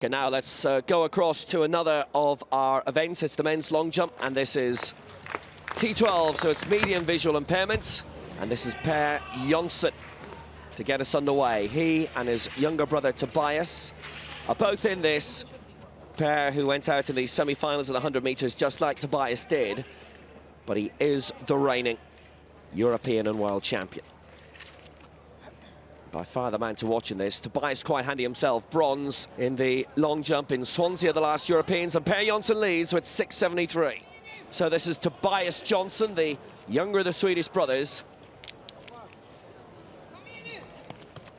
Okay, now let's go across to another of our events. It's the men's long jump, and this is T12, so it's medium visual impairments, and this is Per JONSSON to get us underway. He and his younger brother Tobias are both in this. Per, who went out in the semi-finals of the 100 meters just like Tobias did, but he is the reigning European and world champion. By far the man to watch in this. Tobias quite handy himself. Bronze in the long jump in Swansea, the last Europeans, and Per JONSSON leads with 6.73. So this is Tobias JONSSON, the younger of the Swedish brothers.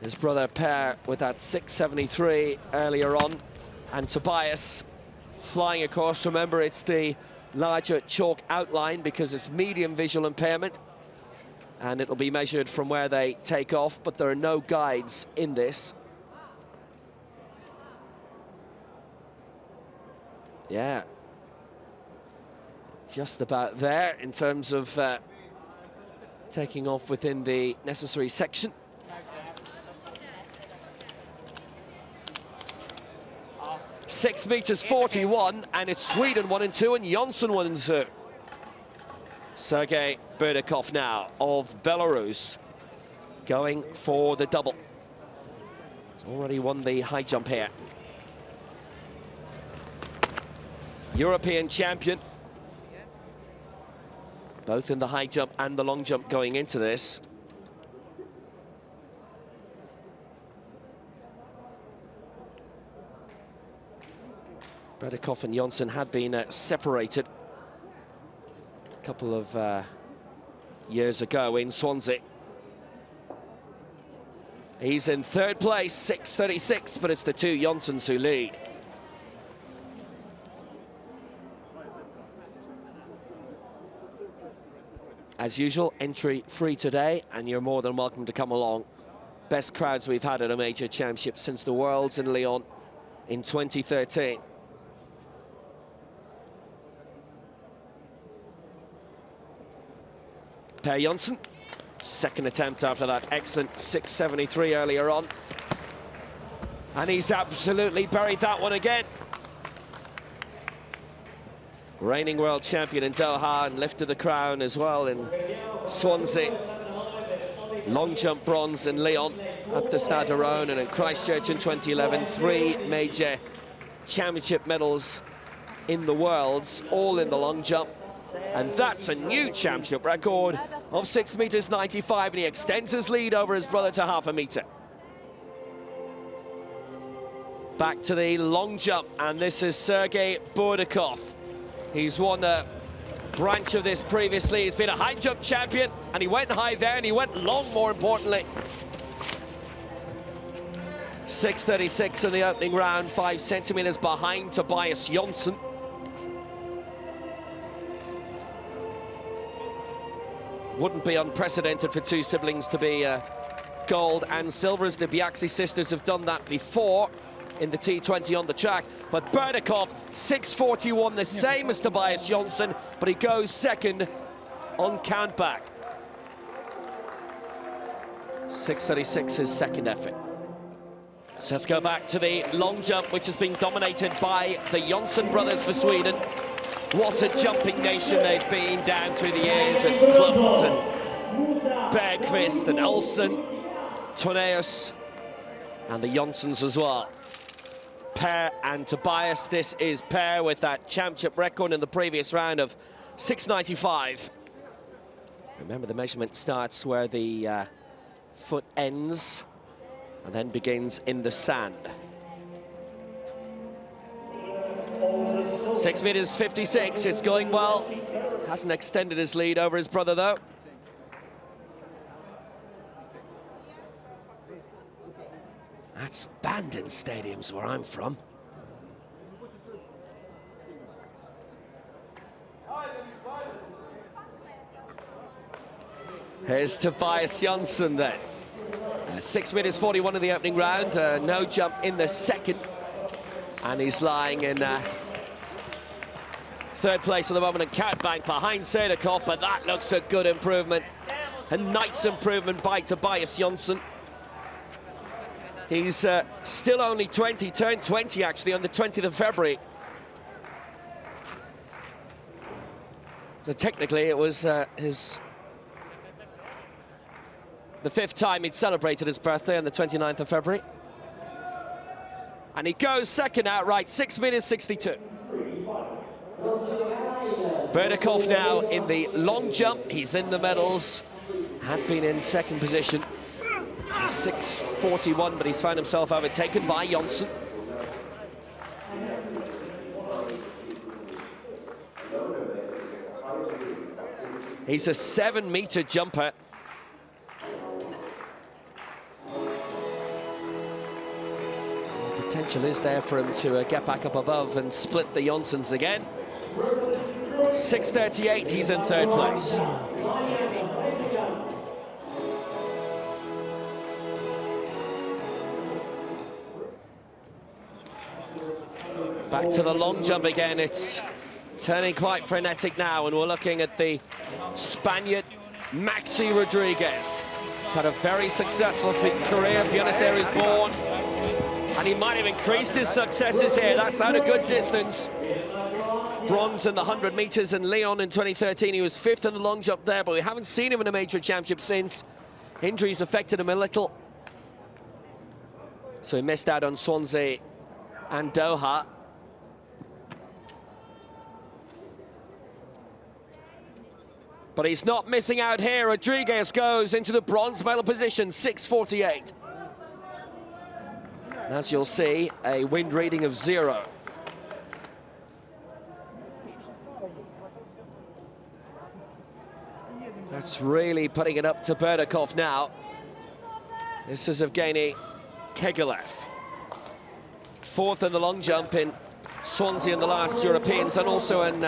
His brother Per with that 6.73 earlier on, and Tobias flying across. Remember, it's the larger chalk outline because it's medium visual impairment, and it'll be measured from where they take off, but there are no guides in this. Yeah, just about there in terms of taking off within the necessary section. $6.41 m, and it's Sweden 1 and 2 and JONSSON 1 and 2. Siarhei BURDYKOU now of Belarus going for the double. He's already won the high jump here. European champion, both in the high jump and the long jump going into this. BURDYKOU and JONSSON had been separated a couple of years ago in Swansea. He's in third place, 6.36, but it's the two JONSSONs who lead. As usual, entry free today, and you're more than welcome to come along. Best crowds we've had at a major championship since the Worlds in Lyon in 2013. Per JONSSON, second attempt after that excellent 6.73 earlier on. And he's absolutely buried that one again. Reigning world champion in Doha and lifted the crown as well in Swansea. Long jump bronze in Lyon at the Stade de Rhône, and in Christchurch in 2011. 3 major championship medals in the Worlds, all in the long jump. And that's a new championship record of 6.95 m, and he extends his lead over his brother to ½ a meter. Back to the long jump, and this is Siarhei BURDYKOU. He's won a branch of this previously. He's been a high jump champion, and he went high there, and he went long, more importantly. 6.36 in the opening round, 5 centimeters behind Tobias JONSSON. Wouldn't be unprecedented for two siblings to be gold and silver, as the Biaxi sisters have done that before in the T20 on the track. But BURDYKOU, 6.41, the same as Tobias JONSSON, but he goes second on countback. 6.36 his second effort. So let's go back to the long jump, which has been dominated by the JONSSON brothers for Sweden. What a jumping nation they've been down through the years, with Kluft and Bergqvist and Olsen, Tobias, and the JONSSONs as well. Per and Tobias. This is Per with that championship record in the previous round of 6.95. Remember, the measurement starts where the foot ends and then begins in the sand. 6.56, it's going well. Hasn't extended his lead over his brother, though. That's banned in stadiums where I'm from. Here's Tobias JONSSON then. 6.41 in the opening round, no jump in the second. And he's lying in third place at the moment, and countback behind BURDYKOU, but that looks a good improvement. A nice improvement by Tobias JONSSON. He's still only 20, turned 20 actually on the 20th of February. So technically it was the 5th time he'd celebrated his birthday on the 29th of February. And he goes second outright, 6 minutes 62. BURDYKOU now in the long jump. He's in the medals, had been in second position. 6:41, but he's found himself overtaken by JONSSON. He's a 7-meter jumper. Potential is there for him to get back up above and split the JONSSONs again. 6:38, he's in 3rd place. Back to the long jump again. It's turning quite frenetic now, and we're looking at the Spaniard Maxi Rodriguez. He's had a very successful career, Buenos Aires born, and he might have increased his successes here. That's out a good distance. Bronze in the 100 meters in Lyon in 2013. He was 5th in the long jump there, but we haven't seen him in a major championship since. Injuries affected him a little, so he missed out on Swansea and Doha. But he's not missing out here. Rodriguez goes into the bronze medal position, 6:48. As you'll see, a wind reading of 0. That's really putting it up to BURDYKOU now. This is Evgeny Kegulev. 4th in the long jump in Swansea in the last Europeans, and also in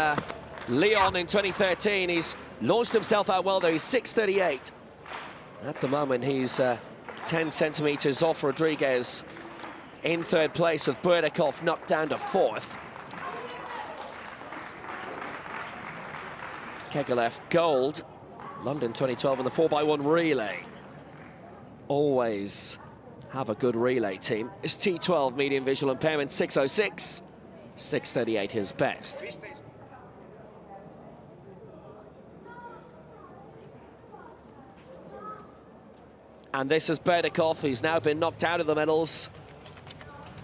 Lyon in 2013. He's launched himself out well, though. He's 6:38. At the moment, he's 10 centimeters off Rodriguez in 3rd place, with BURDYKOU knocked down to 4th. Kegulev, gold, London 2012 in the 4x1 relay. Always have a good relay team. His T12 medium visual impairment, 6:06. 6:38 his best. And this is BURDYKOU. He's now been knocked out of the medals.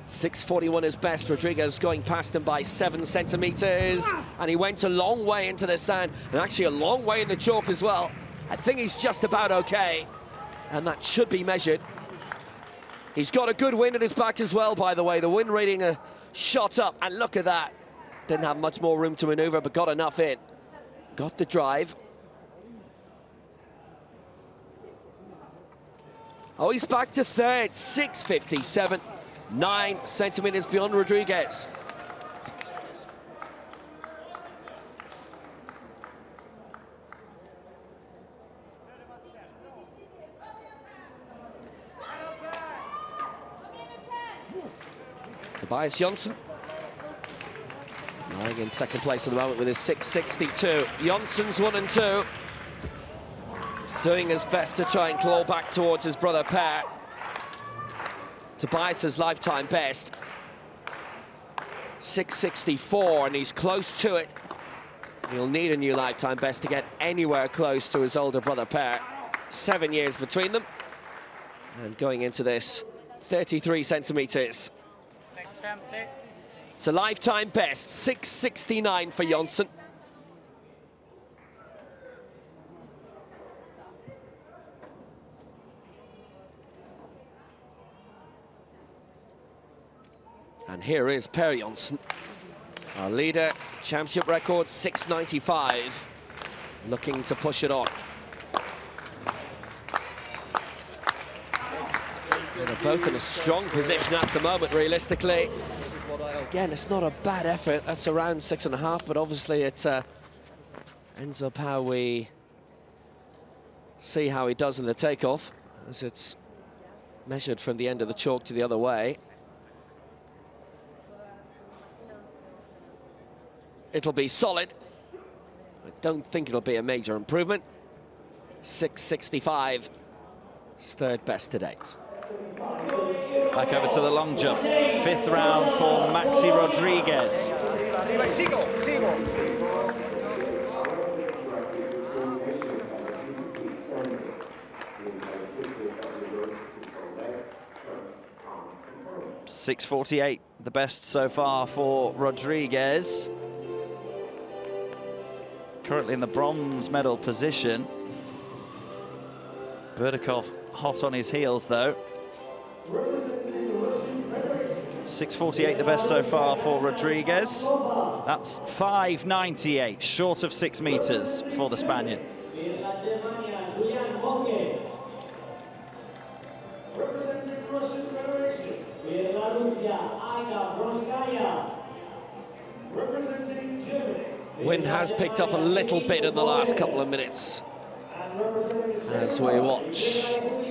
6:41 his best. Rodriguez going past him by 7 centimeters. And he went a long way into the sand, and actually a long way in the chalk as well. I think he's just about okay, and that should be measured. He's got a good wind at his back as well, by the way. The wind reading shot up, and look at that. Didn't have much more room to maneuver, but got enough in. Got the drive. Oh, he's back to 3rd, 6:57, 9 centimeters beyond Rodriguez. Tobias JONSSON lying in 2nd place at the moment with his 6:62. JONSSON's 1 and 2. Doing his best to try and claw back towards his brother Per. Tobias' lifetime best, 6:64, and he's close to it. He'll need a new lifetime best to get anywhere close to his older brother Per. 7 years between them. And going into this, 33 centimeters. It's a lifetime best, 6:69 for JONSSON. And here is Per JONSSON, our leader, championship record 6:95, looking to push it on. They're both in a strong position at the moment, realistically. Again, it's not a bad effort. That's around 6.5, but obviously it ends up how we see how he does in the takeoff, as it's measured from the end of the chalk to the other way. It'll be solid. I don't think it'll be a major improvement. 6:65, his 3rd best to date. Back over to the long jump. 5th round for Maxi Rodriguez. 6:48, the best so far for Rodriguez. Currently in the bronze medal position. BURDYKOU hot on his heels though. 6:48, the best so far for Rodriguez. That's 5:98, short of 6 meters for the Spaniard. Wind has picked up a little bit in the last couple of minutes as we watch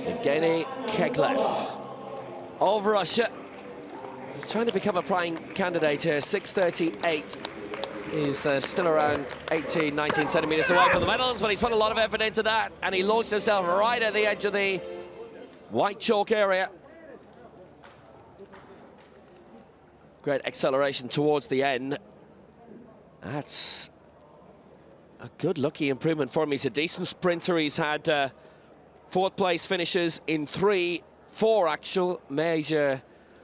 Evgeny Keglev of Russia, trying to become a prime candidate here. 6:38. He's still around 18, 19 centimeters away from the medals, but he's put a lot of effort into that, and he launched himself right at the edge of the white chalk area. Great acceleration towards the end. That's a good-looking improvement for him. He's a decent sprinter. He's had 4th place finishes in 3, 4 actual major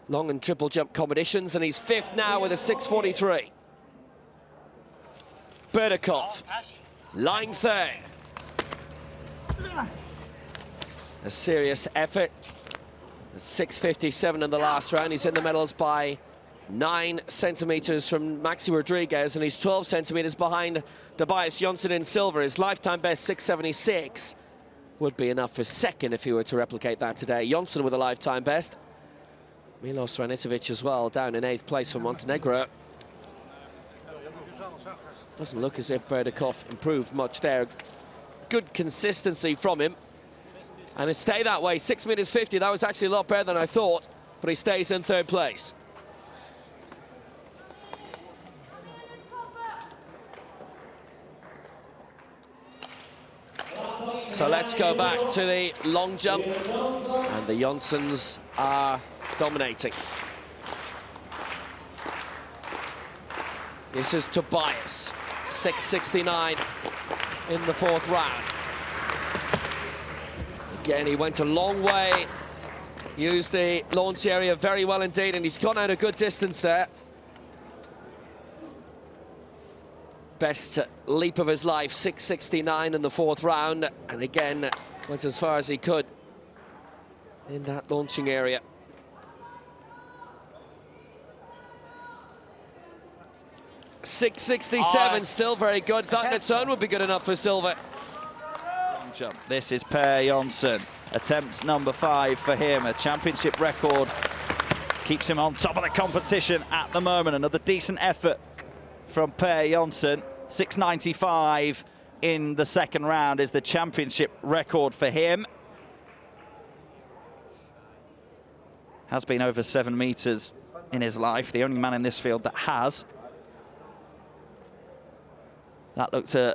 long and triple jump competitions, and he's 5th now with a 6:43. BURDYKOU, line 3rd. A serious effort. 6:57 in the last round. He's in the medals by 9 centimeters from Maxi Rodriguez, and he's 12 centimeters behind Tobias JONSSON in silver. His lifetime best, 6:76, would be enough for 2nd if he were to replicate that today. JONSSON with a lifetime best. Milos Ranitovic as well, down in 8th place for Montenegro. Doesn't look as if BURDYKOU improved much there. Good consistency from him. And it stayed that way, 6:50. That was actually a lot better than I thought, but he stays in 3rd place. So let's go back to the long jump, and the JONSSONs are dominating. This is Tobias, 6:69 in the 4th round. Again, he went a long way, used the launch area very well indeed, and he's gone out a good distance there. Best leap of his life, 6:69 in the 4th round, and again went as far as he could in that launching area. .667, still very good. That on its own would be good enough for silver. Jump. This is Per JONSSON, attempt number 5 for him, a championship record. Keeps him on top of the competition at the moment. Another decent effort from Per JONSSON. 6:95 in the 2nd round is the championship record for him. Has been over 7 meters in his life, the only man in this field that has. That looked a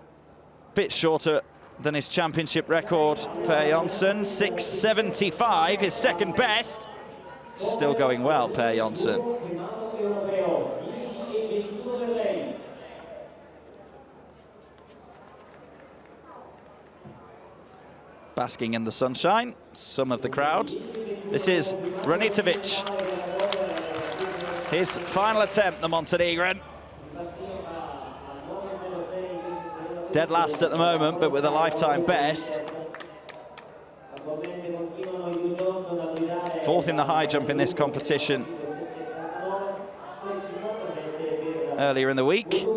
bit shorter than his championship record. Per JONSSON, 6:75, his 2nd best. Still going well, Per JONSSON. Basking in the sunshine, some of the crowd. This is Ranitovic. His final attempt, the Montenegrin. Dead last at the moment, but with a lifetime best. 4th in the high jump in this competition earlier in the week.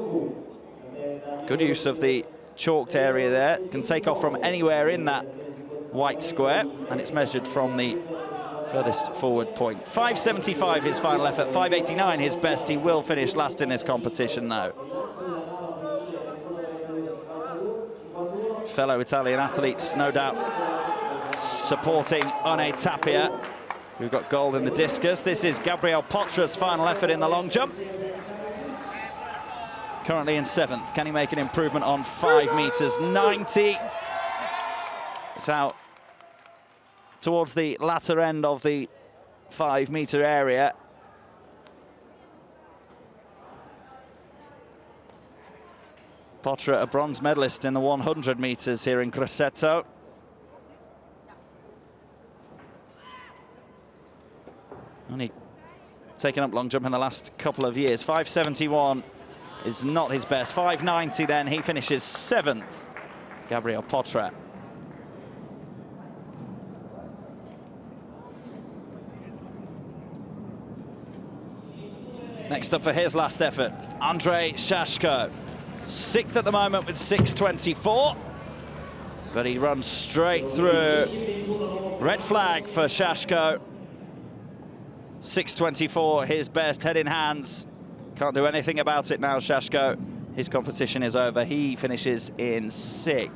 Good use of the chalked area there. Can take off from anywhere in that white square, and it's measured from the furthest forward point. 5:75 his final effort, 5:89 his best. He will finish last in this competition though. Fellow Italian athletes, no doubt, supporting One Tapia, who got gold in the discus. This is Gabriel Potra's final effort in the long jump. Currently in 7th. Can he make an improvement on 5.90 meters? It's out towards the latter end of the 5-meter area. Potra, a bronze medalist in the 100 meters here in Grosseto. Only taken up long jump in the last couple of years. 5.71 is not his best. 5.90 then, he finishes 7th, Gabriel Potra. Next up for his last effort, Andrei Shashko. 6th at the moment with 6.24, but he runs straight through. Red flag for Shashko. 6.24, his best, head in hands. Can't do anything about it now, Shashko. His competition is over. He finishes in 6th.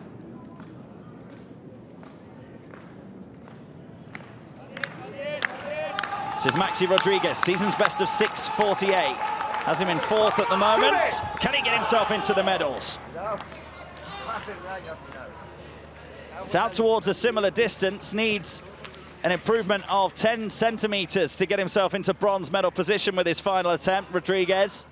This is Maxi Rodriguez, season's best of 6.48. Has him in 4th at the moment. Can he get himself into the medals? It's out towards a similar distance, needs an improvement of 10 centimeters to get himself into bronze medal position with his final attempt, Rodriguez.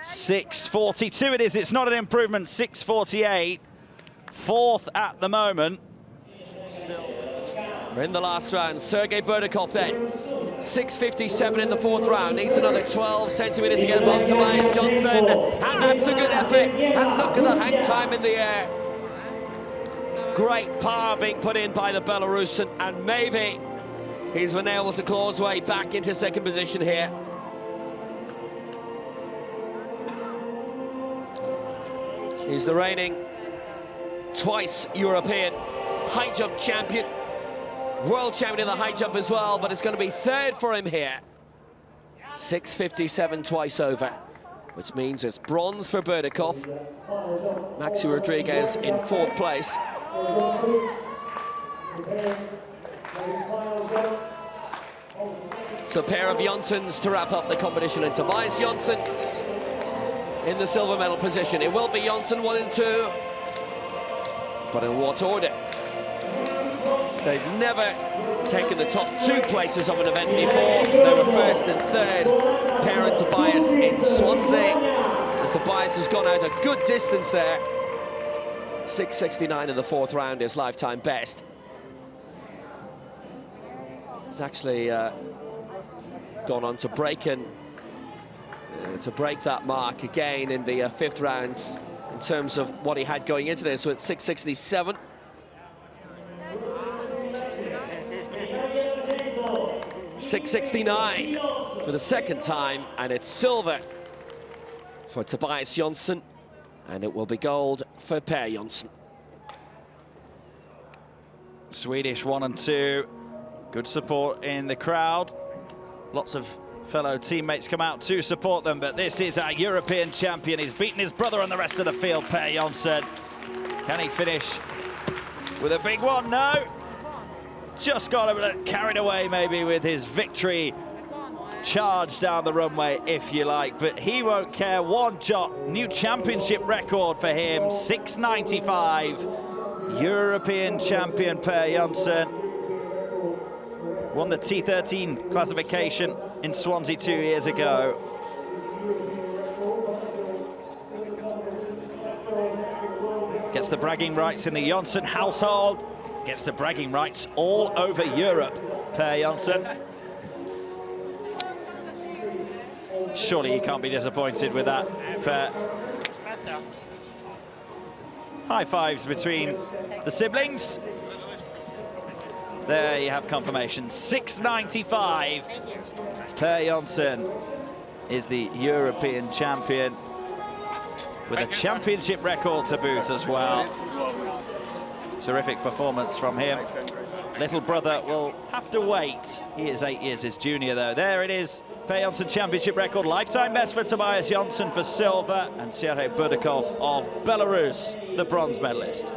.642 it is, it's not an improvement, 6.48. 4th at the moment. Still, we're in the last round. Sergei Burdykov then. 6.57 in the 4th round. Needs another 12 centimeters to get above Tobias JONSSON. And that's a good effort. And look at the hang time in the air. Great power being put in by the Belarusian. And maybe he's been able to claw his way back into 2nd position here. He's the reigning twice European high jump champion, world champion in the high jump as well, but it's going to be 3rd for him here. 6.57 twice over, which means it's bronze for Burdykov. Maxi Rodriguez in 4th place. So a pair of JONSSONs to wrap up the competition, and Tobias JONSSON in the silver medal position. It will be JONSSON 1 and 2, but in what order? They've never taken the top 2 places of an event before. They were 1st and 3rd. Parent Tobias in Swansea. And Tobias has gone out a good distance there. 6.69 in the 4th round, his lifetime best. He's actually gone on to break that mark again in the 5th round in terms of what he had going into this, with 6.67. .669 for the 2nd time, and it's silver for Tobias JONSSON, and it will be gold for Per JONSSON. Swedish 1 and 2, good support in the crowd. Lots of fellow teammates come out to support them, but this is our European champion. He's beaten his brother and the rest of the field, Per JONSSON. Can he finish with a big one? No. Just got a bit carried away maybe with his victory charge down the runway, if you like, but he won't care one jot. New championship record for him, 6.95. European champion Per JONSSON. Won the T13 classification in Swansea 2 years ago. Gets the bragging rights in the JONSSON household. Gets the bragging rights all over Europe, Per JONSSON. Surely he can't be disappointed with that. High fives between the siblings. There you have confirmation. 6.95. Per JONSSON is the European champion with a championship record to boot as well. Terrific performance from him. Little brother will have to wait. He is 8 years his junior, though. There it is. Per JONSSON championship record. Lifetime best for Tobias JONSSON for silver, and Siarhei Burdykov of Belarus, the bronze medalist.